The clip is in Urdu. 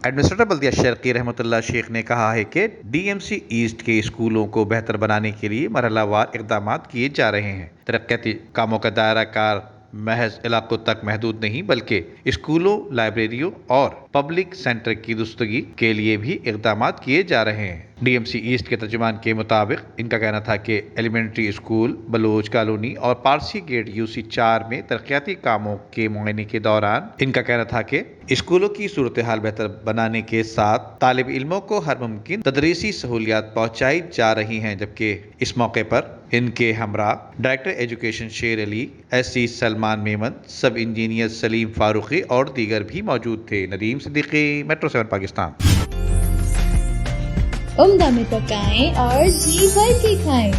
ایڈمنسٹریٹر بلدیہ شرقی رحمۃ اللہ شیخ نے کہا ہے کہ ڈی ایم سی ایسٹ کے اسکولوں کو بہتر بنانے کے لیے مرحلہ وار اقدامات کیے جا رہے ہیں۔ ترقیاتی کاموں کا دائرہ کار محض علاقوں تک محدود نہیں بلکہ اسکولوں، لائبریریوں اور پبلک سینٹر کی درستگی کے لیے بھی اقدامات کیے جا رہے ہیں۔ ڈی ایم سی ایسٹ کے ترجمان کے مطابق ان کا کہنا تھا کہ ایلیمنٹری اسکول بلوچ کالونی اور پارسی گیٹ UC 4 میں ترقیاتی کاموں کے معائنے کے دوران ان کا کہنا تھا کہ اسکولوں کی صورتحال بہتر بنانے کے ساتھ طالب علموں کو ہر ممکن تدریسی سہولیات پہنچائی جا رہی ہیں، جبکہ اس موقع پر ان کے ہمراہ ڈائریکٹر ایجوکیشن شیر علی، SC سلمان میمن، سب انجینئر سلیم فاروقی اور دیگر بھی موجود تھے۔ ندیم صدیقی، میٹرو 7 پاکستان۔ عمدہ میں پکائیں اور جی بھر کے کھائیں۔